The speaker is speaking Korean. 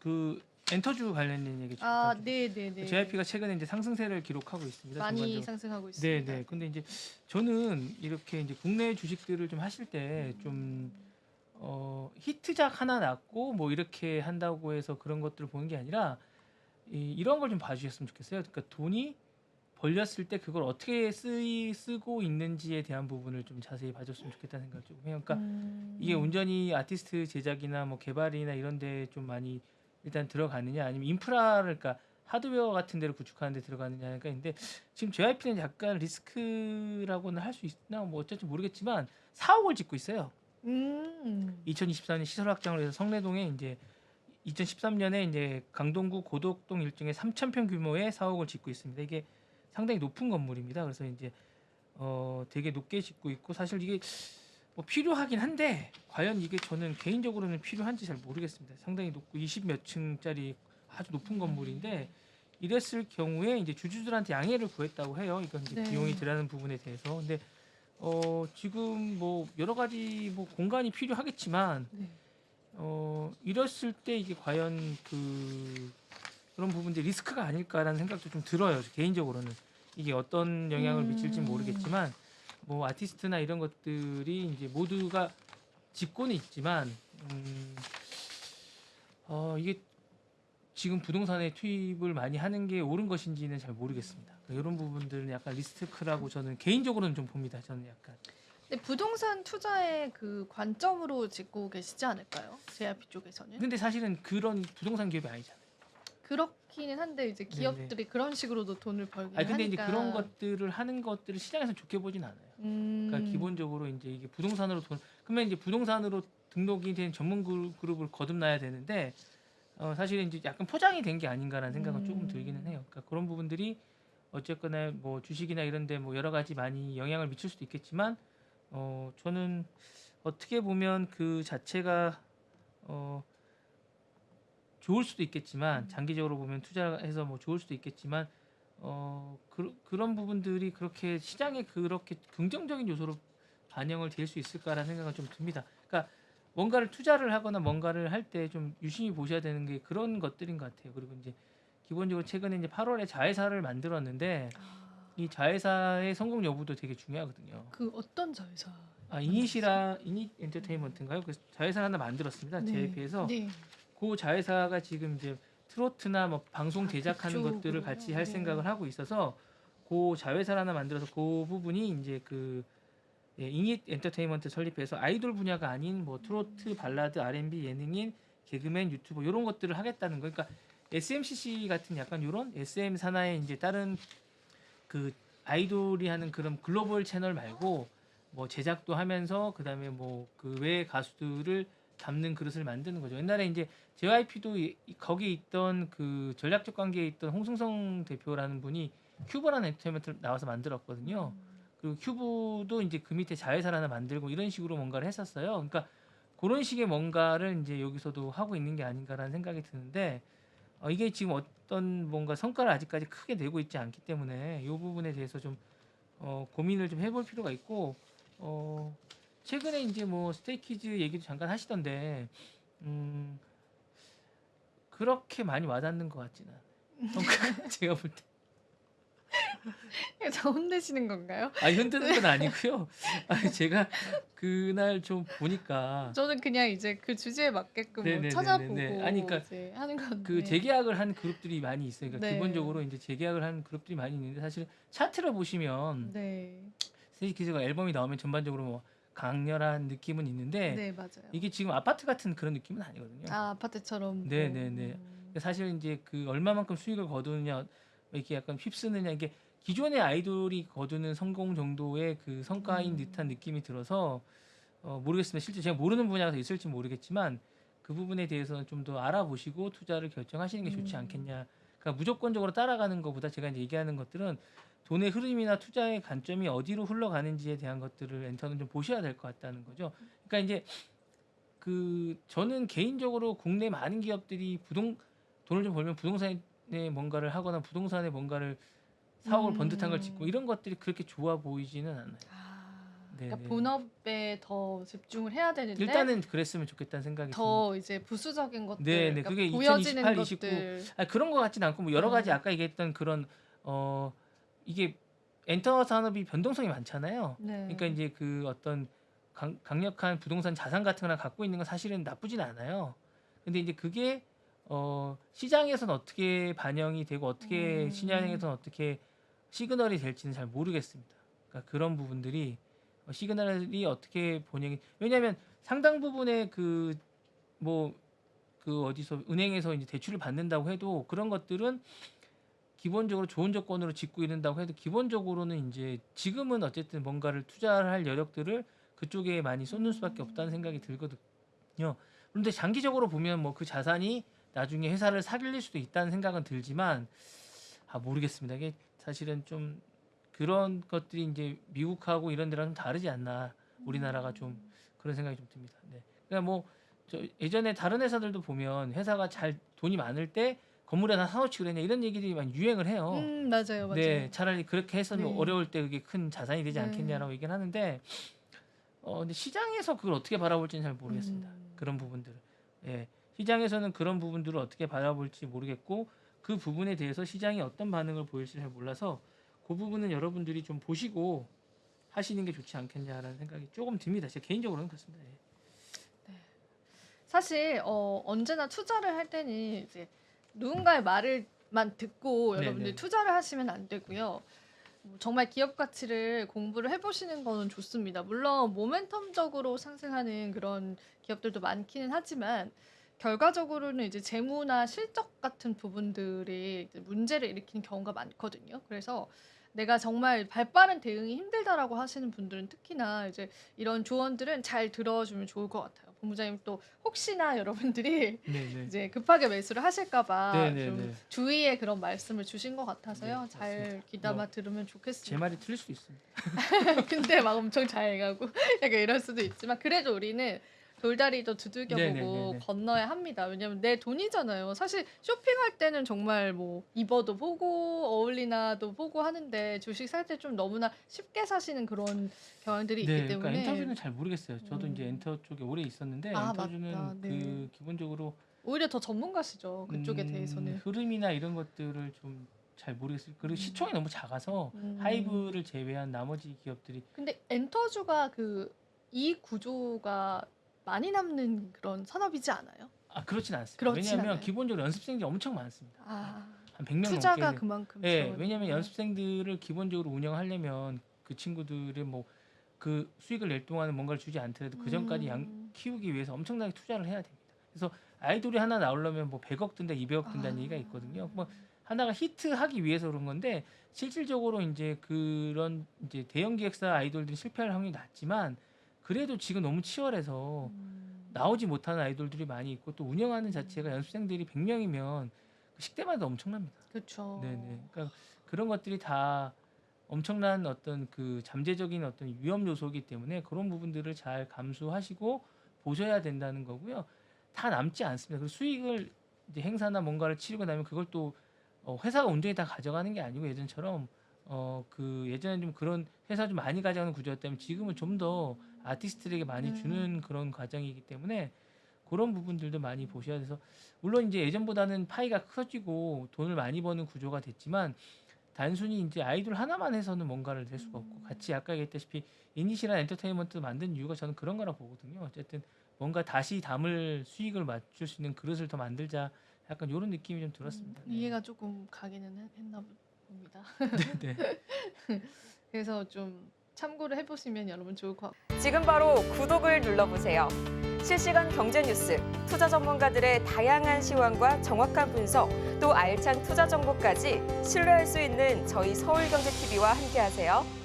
그 엔터주 관련된 얘기 좀 아, 부탁드립니다. 네네네. JYP가 최근에 이제 상승세를 기록하고 있습니다. 많이 전반적으로. 상승하고 있습니다. 네네. 근데 이제 저는 이렇게 이제 국내 주식들을 좀 하실 때 좀 히트작 하나 났고 뭐 이렇게 한다고 해서 그런 것들을 보는 게 아니라 이런 걸 좀 봐주셨으면 좋겠어요. 그러니까 돈이 벌렸을 때 그걸 어떻게 쓰고 있는지에 대한 부분을 좀 자세히 봐줬으면 좋겠다는 생각을 좀 해요. 그러니까 이게 온전히 아티스트 제작이나 뭐 개발이나 이런 데 좀 많이 일단 들어가느냐 아니면 인프라를 그러니까 하드웨어 같은 데를 구축하는 데 들어가느냐가 있는데 지금 JYP는 약간 리스크라고는 할 수 있나 뭐 어쩔지 모르겠지만 4억을 짓고 있어요. 2024년 시설 확장을 해서 성내동에 이제 2013년에 이제 강동구 고덕동 일종의 3,000평 규모의 사옥을 짓고 있습니다. 이게 상당히 높은 건물입니다. 그래서 이제 되게 높게 짓고 있고 사실 이게 뭐 필요하긴 한데 과연 이게 저는 개인적으로는 필요한지 잘 모르겠습니다. 상당히 높고 20 몇 층짜리 아주 높은 건물인데 이랬을 경우에 이제 주주들한테 양해를 구했다고 해요. 이건 이제 네. 비용이 들어가는 부분에 대해서. 근데 지금 뭐 여러 가지 뭐 공간이 필요하겠지만 네. 이랬을 때 이게 과연 그런 부분들이 리스크가 아닐까라는 생각도 좀 들어요. 개인적으로는 이게 어떤 영향을 미칠지 모르겠지만 뭐 아티스트나 이런 것들이 이제 모두가 짓고는 있지만 이게 지금 부동산에 투입을 많이 하는 게 옳은 것인지는 잘 모르겠습니다. 이런 부분들은 약간 리스크라고 저는 개인적으로는 좀 봅니다. 저는 약간. 근데 부동산 투자의 그 관점으로 짓고 계시지 않을까요? JYP 쪽에서는? 근데 사실은 그런 부동산 기업이 아니잖아요. 그렇기는 한데 이제 기업들이 그런 식으로도 돈을 벌긴 근데 이제 하니까. 그런 것들을 하는 것들을 시장에서 좋게 보진 않아요. 그러니까 기본적으로 이제 이게 부동산으로 그러면 이제 부동산으로 등록이 된 전문 그룹을 거듭나야 되는데 사실은 이제 약간 포장이 된 게 아닌가라는 생각은 조금 들기는 해요. 그러니까 그런 부분들이 어쨌거나 뭐 주식이나 이런데 뭐 여러 가지 많이 영향을 미칠 수도 있겠지만 저는 어떻게 보면 그 자체가 좋을 수도 있겠지만 장기적으로 보면 투자해서 뭐 좋을 수도 있겠지만 그런 부분들이 그렇게 시장에 그렇게 긍정적인 요소로 반영을 될 수 있을까라는 생각은 좀 듭니다. 그러니까 뭔가를 투자를 하거나 뭔가를 할 때 좀 유심히 보셔야 되는 게 그런 것들인 것 같아요. 그리고 이제 기본적으로 최근에 이제 8월에 자회사를 만들었는데 이 자회사의 성공 여부도 되게 중요하거든요. 그 어떤 자회사? 이닛 엔터테인먼트인가요? 그 자회사 하나 만들었습니다. JYP에서 네. 그 자회사가 지금 이제 트로트나 뭐 방송 제작하는 것들을 그쪽으로요? 같이 할 네. 생각을 하고 있어서 그 자회사를 하나 만들어서 그 부분이 이제 이닛 엔터테인먼트 설립해서 아이돌 분야가 아닌 뭐 트로트, 발라드, R&B, 예능인, 개그맨, 유튜버 이런 것들을 하겠다는 거. 그러니까 SMCC 같은 약간 이런 SM 산하의 이제 다른 그 아이돌이 하는 그런 글로벌 채널 말고 뭐 제작도 하면서 그다음에 뭐 그 외 가수들을 담는 그릇을 만드는 거죠. 옛날에 이제 JYP도 거기 있던 그 전략적 관계에 있던 홍승성 대표라는 분이 큐브라는 엔터테인먼트를 나와서 만들었거든요. 그리고 큐브도 이제 그 밑에 자회사를 하나 만들고 이런 식으로 뭔가를 했었어요. 그러니까 그런 식의 뭔가를 이제 여기서도 하고 있는 게 아닌가라는 생각이 드는데 이게 지금 어떤 뭔가 성과를 아직까지 크게 내고 있지 않기 때문에 이 부분에 대해서 좀 고민을 좀 해볼 필요가 있고 최근에 이제 뭐 스테이키즈 얘기도 잠깐 하시던데 그렇게 많이 와닿는 것 같지는 않아요. 성과가 제가 볼 때. 저 혼내시는 건가요? 흔드는 건 아니고요. 제가 그날 좀 보니까 저는 그냥 이제 그 주제에 맞게끔 뭐 네네네네네. 찾아보고 아니, 그러니까 이제 하는 건데. 그 재계약을 한 그룹들이 많이 있어요. 그러니까 네. 기본적으로 이제 재계약을 한 그룹들이 많이 있는데 사실 차트를 보시면 네. 스테이키즈가 앨범이 나오면 전반적으로 뭐 강렬한 느낌은 있는데 네, 맞아요. 이게 지금 아파트 같은 그런 느낌은 아니거든요. 아파트처럼. 네네네. 사실 이제 그 얼마만큼 수익을 거두느냐 이렇게 약간 휩쓰느냐 이게 기존의 아이돌이 거두는 성공 정도의 그 성과인 듯한 느낌이 들어서 모르겠습니다. 실제 제가 모르는 분야가 있을지 모르겠지만 그 부분에 대해서는 좀 더 알아보시고 투자를 결정하시는 게 좋지 않겠냐. 그러니까 무조건적으로 따라가는 것보다 제가 이제 얘기하는 것들은 돈의 흐름이나 투자의 관점이 어디로 흘러가는지에 대한 것들을 엔터는 좀 보셔야 될 것 같다는 거죠. 그러니까 이제 저는 개인적으로 국내 많은 기업들이 돈을 좀 벌면 부동산에 뭔가를 하거나 부동산에 뭔가를 사옥을 번듯한 걸 짓고 이런 것들이 그렇게 좋아 보이지는 않아요. 네, 그러니까 네. 본업에 더 집중을 해야 되는데 일단은 그랬으면 좋겠다는 생각이 듭니다. 더 이제 부수적인 것들, 네, 네. 그러니까 그게 보여지는 2028, 29 것들. 그런 것 같진 않고 뭐 여러 가지 네. 아까 얘기했던 그런 이게 엔터 산업이 변동성이 많잖아요. 네. 그러니까 이제 그 어떤 강력한 부동산 자산 같은 거나 갖고 있는 건 사실은 나쁘진 않아요. 근데 이제 그게 시장에서는 어떻게 반영이 되고 어떻게 시장에서는 어떻게 시그널이 될지는 잘 모르겠습니다. 그러니까 그런 부분들이 시그널이 어떻게 본영이 왜냐하면 상당 부분의 그 어디서 은행에서 이제 대출을 받는다고 해도 그런 것들은 기본적으로 좋은 조건으로 짓고 이른다고 해도 기본적으로는 이제 지금은 어쨌든 뭔가를 투자를 할 여력들을 그쪽에 많이 쏟는 수밖에 없다는 생각이 들거든요. 그런데 장기적으로 보면 뭐 그 자산이 나중에 회사를 사빌릴 수도 있다는 생각은 들지만 모르겠습니다. 이게 사실은 좀 그런 것들이 이제 미국하고 이런 데랑 좀 다르지 않나 우리나라가 좀 그런 생각이 좀 듭니다. 네. 그러니까 뭐 저 예전에 다른 회사들도 보면 회사가 잘 돈이 많을 때 건물에 다 사놓지 그랬냐 이런 얘기들이 많이 유행을 해요. 맞아요, 맞아요. 네, 차라리 그렇게 해서 네. 어려울 때 그게 큰 자산이 되지 네. 않겠냐라고 얘기를 하는데 근데 시장에서 그걸 어떻게 바라볼지는 잘 모르겠습니다. 음. 그런 부분들을. 예. 시장에서는 그런 부분들을 어떻게 바라볼지 모르겠고 그 부분에 대해서 시장이 어떤 반응을 보일지 잘 몰라서 그 부분은 여러분들이 좀 보시고 하시는 게 좋지 않겠냐라는 생각이 조금 듭니다. 제 개인적으로는 그렇습니다. 예. 사실 언제나 투자를 할 때는 이제 누군가의 말을만 듣고 네네. 여러분들 투자를 하시면 안 되고요. 정말 기업 가치를 공부를 해보시는 거는 좋습니다. 물론 모멘텀적으로 상승하는 그런 기업들도 많기는 하지만 결과적으로는 이제 재무나 실적 같은 부분들이 이제 문제를 일으키는 경우가 많거든요. 그래서 내가 정말 발빠른 대응이 힘들다라고 하시는 분들은 특히나 이제 이런 조언들은 잘 들어주면 좋을 것 같아요. 본부장님 또 혹시나 여러분들이 네네. 이제 급하게 매수를 하실까봐 네네네. 좀 주의의 그런 말씀을 주신 것 같아서요. 네, 잘 맞습니다. 귀담아 뭐, 들으면 제 좋겠습니다. 말이 틀릴 수도 있습니다. 근데 막 엄청 잘 가고 약간 이럴 수도 있지만 그래도 우리는 돌다리도 두들겨보고 네네네네. 건너야 합니다. 왜냐면 내 돈이잖아요. 사실 쇼핑할 때는 정말 뭐 입어도 보고 어울리나도 보고 하는데 주식 살 때 좀 너무나 쉽게 사시는 그런 경향들이 있기 네, 그러니까 때문에 엔터주는 잘 모르겠어요. 저도 이제 엔터 쪽에 오래 있었는데 엔터주는 맞다. 네. 그 기본적으로 오히려 더 전문가시죠. 그쪽에 대해서는. 흐름이나 이런 것들을 좀 잘 모르겠어요. 그리고 시총이 너무 작아서 음. 하이브를 제외한 나머지 기업들이 근데 엔터주가 그 이익 구조가 많이 남는 그런 산업이지 않아요? 그렇진 않습니다. 그렇진 왜냐하면 않아요. 기본적으로 연습생들이 엄청 많습니다. 아, 한 100명 투자가 넘게. 그만큼 예, 들어가는 왜냐하면 거구나. 연습생들을 기본적으로 운영하려면 그 친구들의 뭐 그 수익을 낼 동안은 뭔가를 주지 않더라도 그 전까지 키우기 위해서 엄청나게 투자를 해야 됩니다. 그래서 아이돌이 하나 나오려면 뭐 100억 든다, 200억 든다는 얘기가 있거든요. 뭐 하나가 히트하기 위해서 그런 건데 실질적으로 이제 그런 이제 대형 기획사 아이돌들이 실패할 확률이 낮지만 그래도 지금 너무 치열해서 나오지 못하는 아이돌들이 많이 있고 또 운영하는 자체가 연습생들이 100명이면 식대마다 엄청납니다. 그렇죠. 네네. 그러니까 그런 것들이 다 엄청난 어떤 그 잠재적인 어떤 위험 요소이기 때문에 그런 부분들을 잘 감수하시고 보셔야 된다는 거고요. 다 남지 않습니다. 그 수익을 이제 행사나 뭔가를 치르고 나면 그걸 또 회사가 온전히 다 가져가는 게 아니고 예전처럼 그 예전에 좀 그런 회사 좀 많이 가져가는 구조였다면 지금은 좀 더 아티스트들에게 많이 주는 그런 과정이기 때문에 그런 부분들도 많이 보셔야 돼서 물론 이제 예전보다는 파이가 커지고 돈을 많이 버는 구조가 됐지만 단순히 이제 아이돌 하나만 해서는 뭔가를 될 수가 없고 같이 아까 얘기했다시피 이니시란 엔터테인먼트 만든 이유가 저는 그런 거라 보거든요. 어쨌든 뭔가 다시 담을 수익을 맞출 수 있는 그릇을 더 만들자 약간 이런 느낌이 좀 들었습니다. 네. 이해가 조금 가기는 했나 봅니다. 네. 그래서 좀 참고를 해보시면 여러분 좋을 것 같아요. 지금 바로 구독을 눌러보세요. 실시간 경제 뉴스, 투자 전문가들의 다양한 시황과 정확한 분석, 또 알찬 투자 정보까지 신뢰할 수 있는 저희 서울경제TV와 함께하세요.